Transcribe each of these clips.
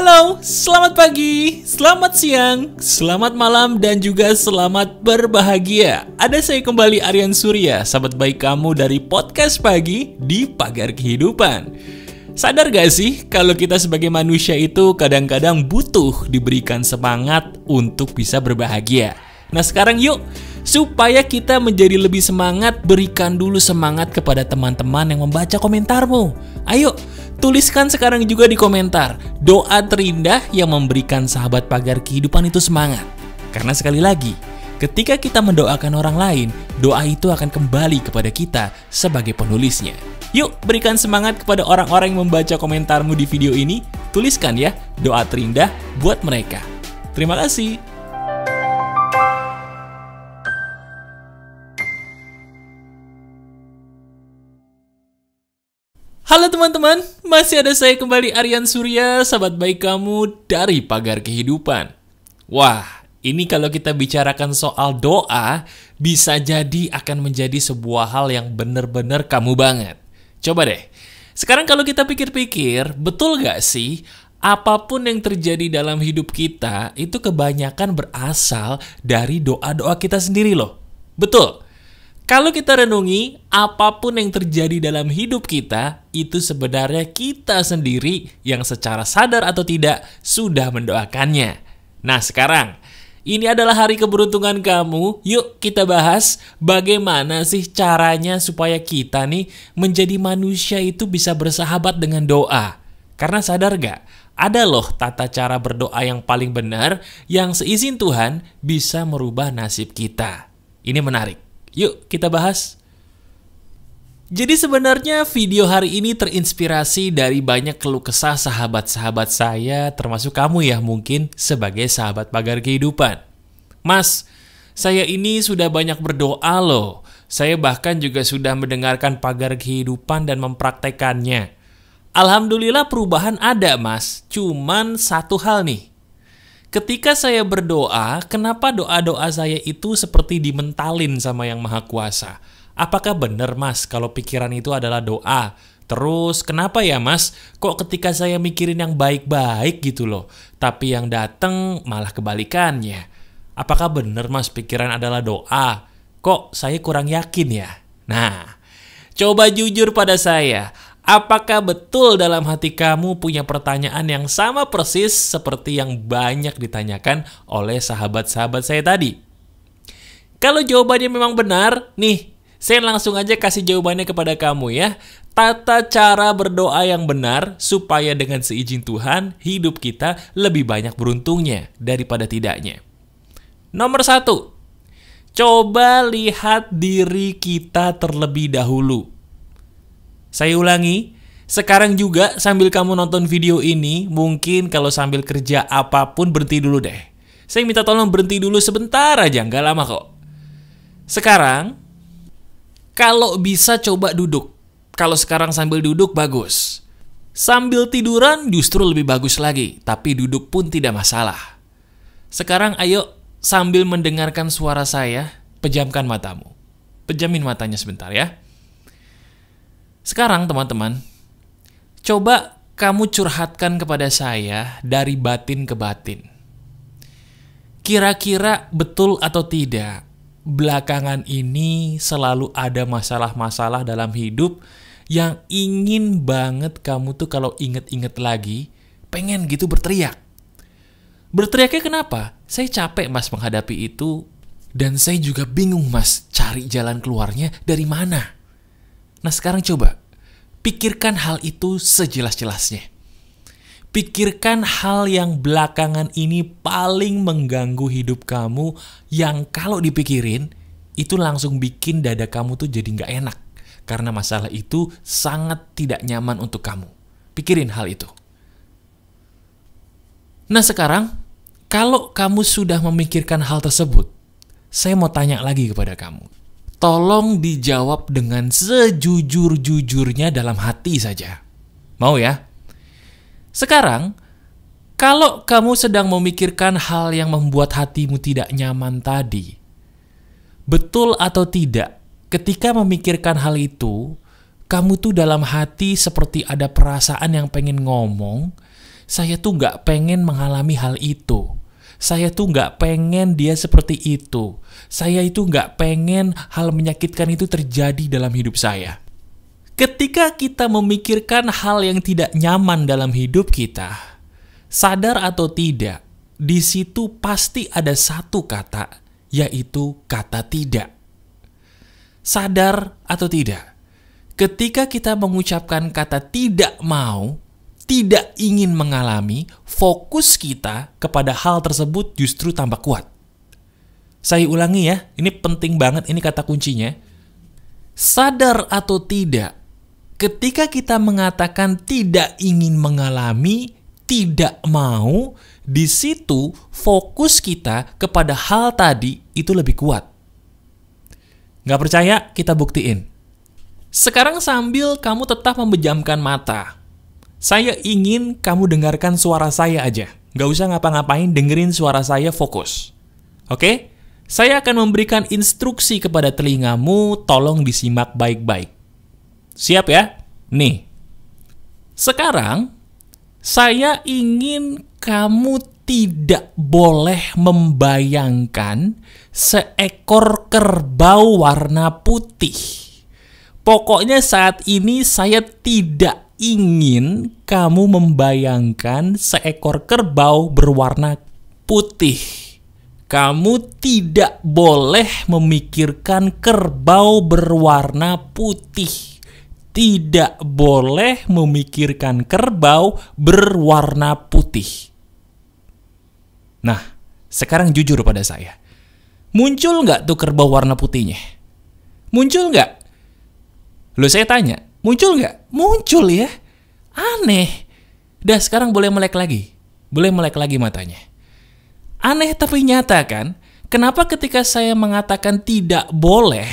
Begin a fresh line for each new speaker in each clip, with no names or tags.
Halo, selamat pagi, selamat siang, selamat malam, dan juga selamat berbahagia. Ada saya kembali, Aryan Surya, sahabat baik kamu dari podcast pagi di Pagar Kehidupan. Sadar gak sih kalau kita sebagai manusia itu kadang-kadang butuh diberikan semangat untuk bisa berbahagia. Nah sekarang yuk, supaya kita menjadi lebih semangat, berikan dulu semangat kepada teman-teman yang membaca komentarmu. Ayo, tuliskan sekarang juga di komentar doa terindah yang memberikan sahabat Pagar Kehidupan itu semangat. Karena sekali lagi, ketika kita mendoakan orang lain, doa itu akan kembali kepada kita sebagai penulisnya. Yuk, berikan semangat kepada orang-orang yang membaca komentarmu di video ini. Tuliskan ya doa terindah buat mereka. Terima kasih. Halo teman-teman, masih ada saya kembali, Aryan Surya, sahabat baik kamu dari Pagar Kehidupan. Wah, ini kalau kita bicarakan soal doa, bisa jadi akan menjadi sebuah hal yang benar-benar kamu banget. Coba deh, sekarang kalau kita pikir-pikir, betul gak sih apapun yang terjadi dalam hidup kita itu kebanyakan berasal dari doa-doa kita sendiri loh. Betul. Kalau kita renungi, apapun yang terjadi dalam hidup kita, itu sebenarnya kita sendiri yang secara sadar atau tidak sudah mendoakannya. Nah sekarang, ini adalah hari keberuntungan kamu. Yuk kita bahas bagaimana sih caranya supaya kita nih menjadi manusia itu bisa bersahabat dengan doa. Karena sadar gak? Ada loh tata cara berdoa yang paling benar yang seizin Tuhan bisa merubah nasib kita. Ini menarik. Yuk kita bahas. Jadi sebenarnya video hari ini terinspirasi dari banyak keluh kesah sahabat-sahabat saya, termasuk kamu ya mungkin sebagai sahabat Pagar Kehidupan. Mas, saya ini sudah banyak berdoa loh. Saya bahkan juga sudah mendengarkan Pagar Kehidupan dan mempraktekannya. Alhamdulillah perubahan ada mas, cuman satu hal nih. Ketika saya berdoa, kenapa doa-doa saya itu seperti dimentalin sama Yang Maha Kuasa? Apakah benar mas kalau pikiran itu adalah doa? Terus kenapa ya mas, kok ketika saya mikirin yang baik-baik gitu loh, tapi yang datang malah kebalikannya? Apakah benar mas pikiran adalah doa? Kok saya kurang yakin ya? Nah, coba jujur pada saya. Apakah betul dalam hati kamu punya pertanyaan yang sama persis seperti yang banyak ditanyakan oleh sahabat-sahabat saya tadi? Kalau jawabannya memang benar, nih, saya langsung aja kasih jawabannya kepada kamu ya. Tata cara berdoa yang benar supaya dengan seizin Tuhan, hidup kita lebih banyak beruntungnya daripada tidaknya. Nomor 1, coba lihat diri kita terlebih dahulu. Saya ulangi, sekarang juga sambil kamu nonton video ini, mungkin kalau sambil kerja apapun berhenti dulu deh. Saya minta tolong berhenti dulu sebentar aja, nggak lama kok. Sekarang, kalau bisa coba duduk. Kalau sekarang sambil duduk bagus. Sambil tiduran justru lebih bagus lagi, tapi duduk pun tidak masalah. Sekarang ayo sambil mendengarkan suara saya, pejamkan matamu. Pejamin matanya sebentar ya. Sekarang teman-teman, coba kamu curhatkan kepada saya dari batin ke batin. Kira-kira betul atau tidak, belakangan ini selalu ada masalah-masalah dalam hidup yang ingin banget kamu tuh kalau inget-inget lagi, pengen gitu berteriak. Berteriaknya kenapa? Saya capek mas menghadapi itu, dan saya juga bingung mas cari jalan keluarnya dari mana. Nah sekarang coba, pikirkan hal itu sejelas-jelasnya. Pikirkan hal yang belakangan ini paling mengganggu hidup kamu, yang kalau dipikirin, itu langsung bikin dada kamu tuh jadi gak enak. Karena masalah itu sangat tidak nyaman untuk kamu. Pikirin hal itu. Nah sekarang, kalau kamu sudah memikirkan hal tersebut, saya mau tanya lagi kepada kamu. Tolong dijawab dengan sejujur-jujurnya dalam hati saja. Mau ya? Sekarang, kalau kamu sedang memikirkan hal yang membuat hatimu tidak nyaman tadi, betul atau tidak, ketika memikirkan hal itu, kamu tuh dalam hati seperti ada perasaan yang pengen ngomong, Saya tuh nggak pengen mengalami hal itu. Saya tuh nggak pengen dia seperti itu. Saya itu nggak pengen hal menyakitkan itu terjadi dalam hidup saya. Ketika kita memikirkan hal yang tidak nyaman dalam hidup kita, sadar atau tidak, di situ pasti ada satu kata, yaitu kata tidak. Sadar atau tidak, ketika kita mengucapkan kata tidak mau, tidak ingin mengalami, fokus kita kepada hal tersebut justru tambah kuat. Saya ulangi ya, ini penting banget, ini kata kuncinya. Sadar atau tidak, ketika kita mengatakan tidak ingin mengalami, tidak mau, di situ fokus kita kepada hal tadi itu lebih kuat. Nggak percaya? Kita buktiin. Sekarang sambil kamu tetap memejamkan mata, saya ingin kamu dengarkan suara saya aja. Nggak usah ngapa-ngapain, dengerin suara saya, fokus. Oke? Saya akan memberikan instruksi kepada telingamu, tolong disimak baik-baik. Siap ya? Nih. Sekarang, saya ingin kamu tidak boleh membayangkan seekor kerbau warna putih. Pokoknya saat ini saya tidak ingin kamu membayangkan seekor kerbau berwarna putih. Kamu tidak boleh memikirkan kerbau berwarna putih. Tidak boleh memikirkan kerbau berwarna putih. Nah, sekarang jujur pada saya. Muncul nggak tuh kerbau warna putihnya? Muncul nggak? Loh, saya tanya, muncul nggak? Muncul ya. Aneh. Dah, sekarang boleh melek lagi. Boleh melek lagi matanya. Aneh tapi nyata kan? Kenapa ketika saya mengatakan tidak boleh,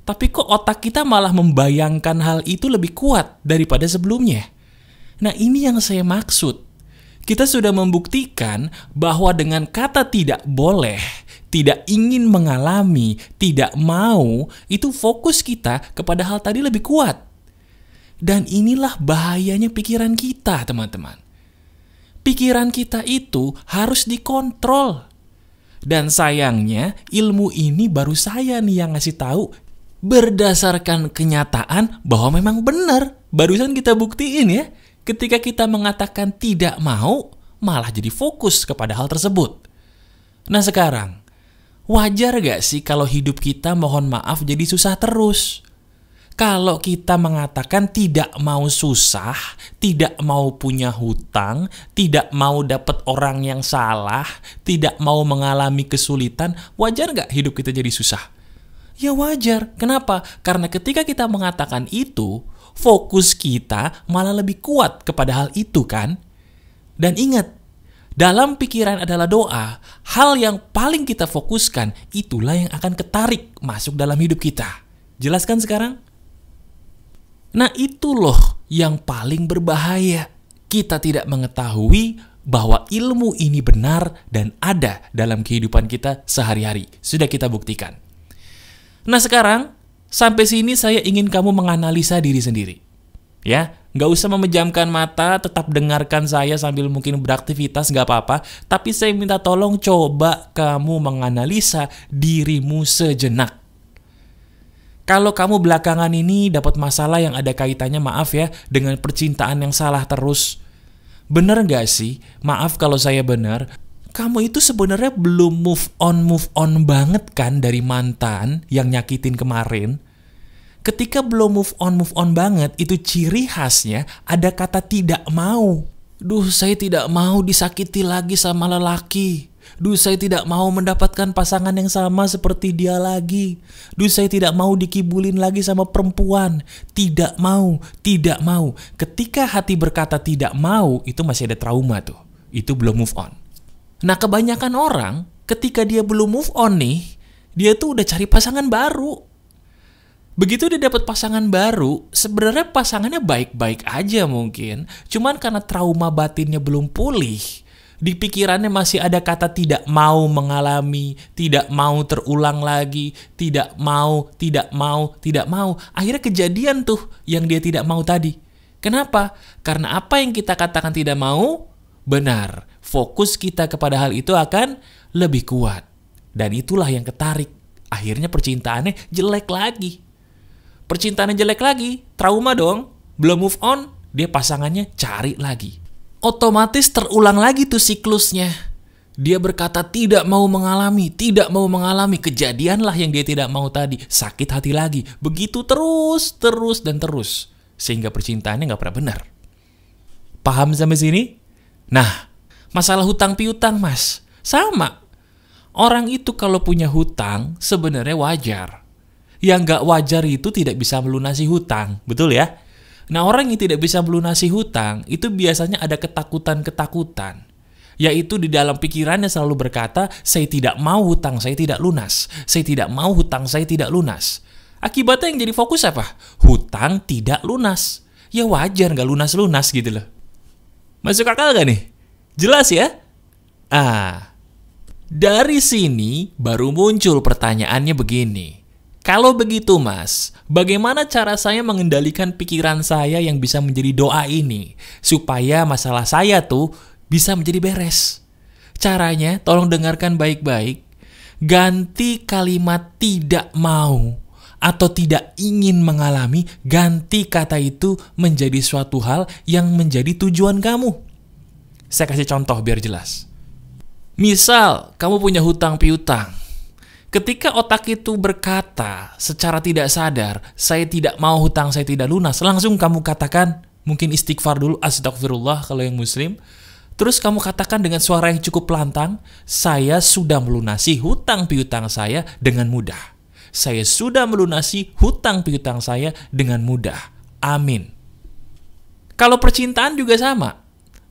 tapi kok otak kita malah membayangkan hal itu lebih kuat daripada sebelumnya? Nah, ini yang saya maksud. Kita sudah membuktikan bahwa dengan kata tidak boleh, tidak ingin mengalami, tidak mau, itu fokus kita kepada hal tadi lebih kuat. Dan inilah bahayanya pikiran kita, teman-teman. Pikiran kita itu harus dikontrol. Dan sayangnya, ilmu ini baru saya nih yang ngasih tahu berdasarkan kenyataan bahwa memang benar. Barusan kita buktiin ya. Ketika kita mengatakan tidak mau, malah jadi fokus kepada hal tersebut. Nah sekarang, wajar gak sih kalau hidup kita mohon maaf jadi susah terus? Kalau kita mengatakan tidak mau susah, tidak mau punya hutang, tidak mau dapat orang yang salah, tidak mau mengalami kesulitan, wajar gak hidup kita jadi susah? Ya wajar. Kenapa? Karena ketika kita mengatakan itu, fokus kita malah lebih kuat kepada hal itu kan? Dan ingat, dalam pikiran adalah doa, hal yang paling kita fokuskan itulah yang akan ketarik masuk dalam hidup kita. Jelaskan sekarang? Nah itu loh yang paling berbahaya. Kita tidak mengetahui bahwa ilmu ini benar dan ada dalam kehidupan kita sehari-hari. Sudah kita buktikan. Nah sekarang, sampai sini saya ingin kamu menganalisa diri sendiri. Ya, nggak usah memejamkan mata, tetap dengarkan saya sambil mungkin beraktivitas, nggak apa-apa. Tapi saya minta tolong coba kamu menganalisa dirimu sejenak. Kalau kamu belakangan ini dapat masalah yang ada kaitannya, maaf ya, dengan percintaan yang salah terus. Bener nggak sih? Maaf kalau saya benar. Kamu itu sebenarnya belum move on banget kan dari mantan yang nyakitin kemarin? Ketika belum move on banget, itu ciri khasnya ada kata tidak mau. Duh, saya tidak mau disakiti lagi sama lelaki. Duh, saya tidak mau mendapatkan pasangan yang sama seperti dia lagi. Duh, saya tidak mau dikibulin lagi sama perempuan. Tidak mau, tidak mau. Ketika hati berkata tidak mau, itu masih ada trauma tuh. Itu belum move on. Nah, kebanyakan orang ketika dia belum move on nih, dia tuh udah cari pasangan baru. Begitu dia dapat pasangan baru, sebenarnya pasangannya baik-baik aja mungkin. Cuman karena trauma batinnya belum pulih, di pikirannya masih ada kata tidak mau mengalami, tidak mau terulang lagi, tidak mau. Akhirnya kejadian tuh yang dia tidak mau tadi. Kenapa? Karena apa yang kita katakan tidak mau, Benar, fokus kita kepada hal itu akan lebih kuat. Dan itulah yang ketarik. Akhirnya percintaannya jelek lagi. Percintaannya jelek lagi, trauma dong. Belum move on, dia pasangannya cari lagi. Otomatis terulang lagi tuh siklusnya. Dia berkata tidak mau mengalami, kejadianlah yang dia tidak mau tadi. Sakit hati lagi. Begitu terus, dan terus. Sehingga percintaannya nggak pernah benar. Paham sampai sini? Nah, masalah hutang piutang, Mas. Sama. Orang itu kalau punya hutang, sebenarnya wajar. Yang nggak wajar itu tidak bisa melunasi hutang. Betul ya? Nah, orang yang tidak bisa melunasi hutang, itu biasanya ada ketakutan-ketakutan. Yaitu di dalam pikirannya selalu berkata, saya tidak mau hutang saya tidak lunas. Saya tidak mau hutang saya tidak lunas. Akibatnya yang jadi fokus apa? Hutang tidak lunas. Ya wajar nggak lunas-lunas gitu loh. Masuk akal gak nih? Jelas ya? Dari sini baru muncul pertanyaannya begini. Kalau begitu Mas, bagaimana cara saya mengendalikan pikiran saya yang bisa menjadi doa ini? Supaya masalah saya tuh bisa menjadi beres. Caranya, tolong dengarkan baik-baik. Ganti kalimat tidak mau atau tidak ingin mengalami, ganti kata itu menjadi suatu hal yang menjadi tujuan kamu. Saya kasih contoh biar jelas. Misal, kamu punya hutang piutang. Ketika otak itu berkata secara tidak sadar, saya tidak mau hutang saya tidak lunas, langsung kamu katakan, mungkin istighfar dulu, astagfirullah kalau yang muslim. Terus kamu katakan dengan suara yang cukup lantang, saya sudah melunasi hutang piutang saya dengan mudah. Saya sudah melunasi hutang piutang saya dengan mudah. Amin. Kalau percintaan juga sama.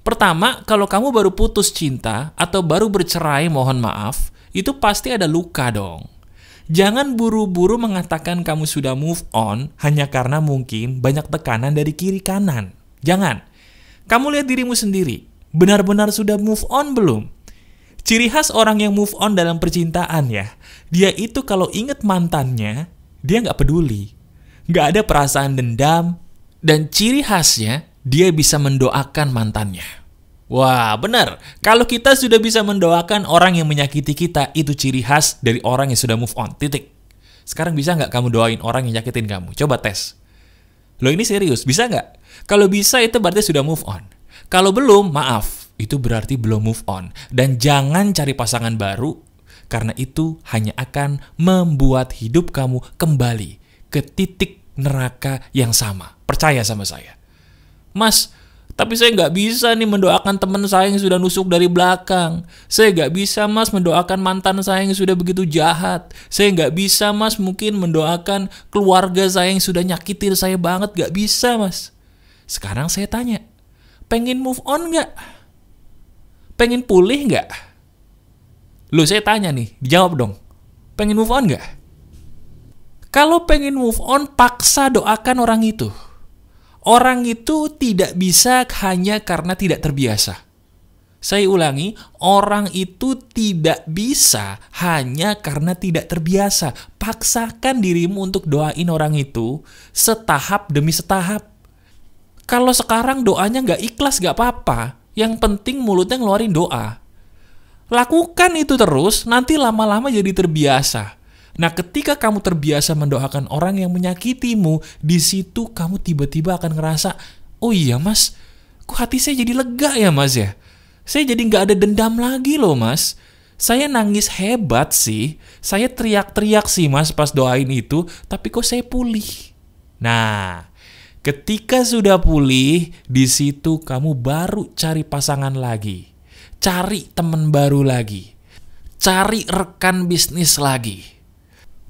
Pertama, kalau kamu baru putus cinta atau baru bercerai, mohon maaf, itu pasti ada luka dong. Jangan buru-buru mengatakan kamu sudah move on hanya karena mungkin banyak tekanan dari kiri kanan. Jangan. Kamu lihat dirimu sendiri. Benar-benar sudah move on belum? Ciri khas orang yang move on dalam percintaan ya, dia itu kalau inget mantannya, dia nggak peduli. Nggak ada perasaan dendam. Dan ciri khasnya, dia bisa mendoakan mantannya. Wah, benar. Kalau kita sudah bisa mendoakan orang yang menyakiti kita, itu ciri khas dari orang yang sudah move on. Titik. Sekarang bisa nggak kamu doain orang yang nyakitin kamu? Coba tes. Loh, ini serius, bisa nggak? Kalau bisa, itu berarti sudah move on. Kalau belum, maaf, itu berarti belum move on. Dan jangan cari pasangan baru, karena itu hanya akan membuat hidup kamu kembali ke titik neraka yang sama. Percaya sama saya. Mas, tapi saya nggak bisa nih mendoakan teman saya yang sudah nusuk dari belakang. Saya nggak bisa, Mas, mendoakan mantan saya yang sudah begitu jahat. Saya nggak bisa, Mas, mungkin mendoakan keluarga saya yang sudah nyakitin saya banget. Nggak bisa, Mas. Sekarang saya tanya, pengen move on nggak? Pengen pulih nggak? Loh, saya tanya nih, dijawab dong. Pengen move on nggak? Kalau pengen move on, paksa doakan orang itu. Orang itu tidak bisa hanya karena tidak terbiasa. Saya ulangi, orang itu tidak bisa hanya karena tidak terbiasa. Paksakan dirimu untuk doain orang itu setahap demi setahap. Kalau sekarang doanya nggak ikhlas nggak apa-apa. Yang penting mulutnya ngeluarin doa. Lakukan itu terus, nanti lama-lama jadi terbiasa. Nah, ketika kamu terbiasa mendoakan orang yang menyakitimu, di situ kamu tiba-tiba akan ngerasa, oh iya Mas, kok hati saya jadi lega ya Mas ya? Saya jadi nggak ada dendam lagi loh Mas. Saya nangis hebat sih, saya teriak-teriak sih Mas pas doain itu, tapi kok saya pulih. Nah, ketika sudah pulih, di situ kamu baru cari pasangan lagi. Cari teman baru lagi. Cari rekan bisnis lagi.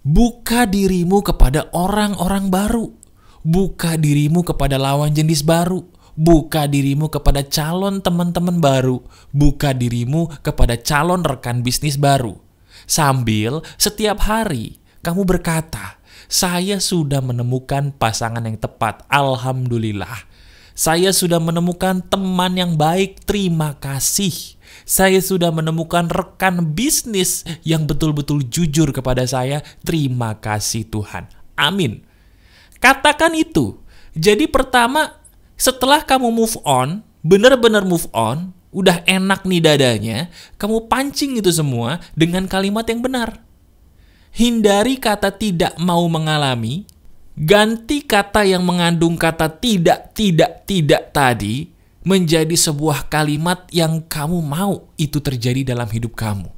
Buka dirimu kepada orang-orang baru. Buka dirimu kepada lawan jenis baru. Buka dirimu kepada calon teman-teman baru. Buka dirimu kepada calon rekan bisnis baru. Sambil setiap hari kamu berkata, saya sudah menemukan pasangan yang tepat. Alhamdulillah. Saya sudah menemukan teman yang baik. Terima kasih. Saya sudah menemukan rekan bisnis yang betul-betul jujur kepada saya. Terima kasih Tuhan. Amin. Katakan itu. Jadi pertama, setelah kamu move on, benar-benar move on, udah enak nih dadanya, kamu pancing itu semua dengan kalimat yang benar. Hindari kata tidak mau mengalami, ganti kata yang mengandung kata tidak tadi menjadi sebuah kalimat yang kamu mau itu terjadi dalam hidup kamu.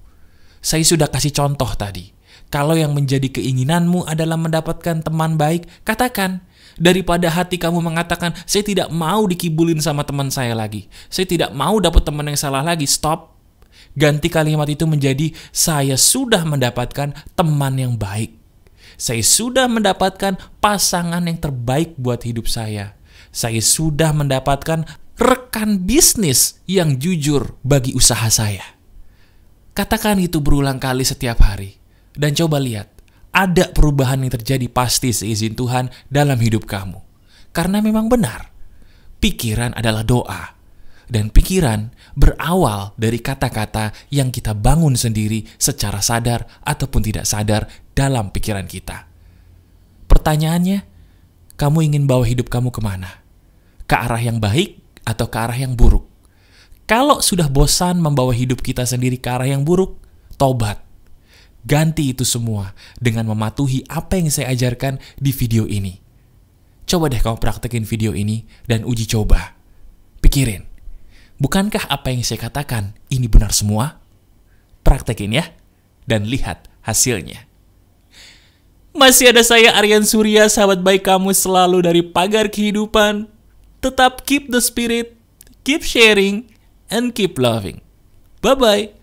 Saya sudah kasih contoh tadi. Kalau yang menjadi keinginanmu adalah mendapatkan teman baik, katakan. Daripada hati kamu mengatakan, saya tidak mau dikibulin sama teman saya lagi. Saya tidak mau dapat teman yang salah lagi. Stop. Ganti kalimat itu menjadi, saya sudah mendapatkan teman yang baik. Saya sudah mendapatkan pasangan yang terbaik buat hidup saya. Saya sudah mendapatkan rekan bisnis yang jujur bagi usaha saya. Katakan itu berulang kali setiap hari. Dan coba lihat, ada perubahan yang terjadi pasti seizin Tuhan dalam hidup kamu. Karena memang benar, pikiran adalah doa. Dan pikiran berawal dari kata-kata yang kita bangun sendiri secara sadar ataupun tidak sadar dalam pikiran kita. Pertanyaannya, kamu ingin bawa hidup kamu kemana? Ke arah yang baik atau ke arah yang buruk? Kalau sudah bosan membawa hidup kita sendiri ke arah yang buruk, tobat. Ganti itu semua dengan mematuhi apa yang saya ajarkan di video ini. Coba deh kamu praktekin video ini dan uji coba. Pikirin, bukankah apa yang saya katakan ini benar semua? Praktekin ya, dan lihat hasilnya. Masih ada saya Aryan Surya, sahabat baik kamu selalu dari Pagar Kehidupan. Tetap keep the spirit, keep sharing, and keep loving. Bye-bye.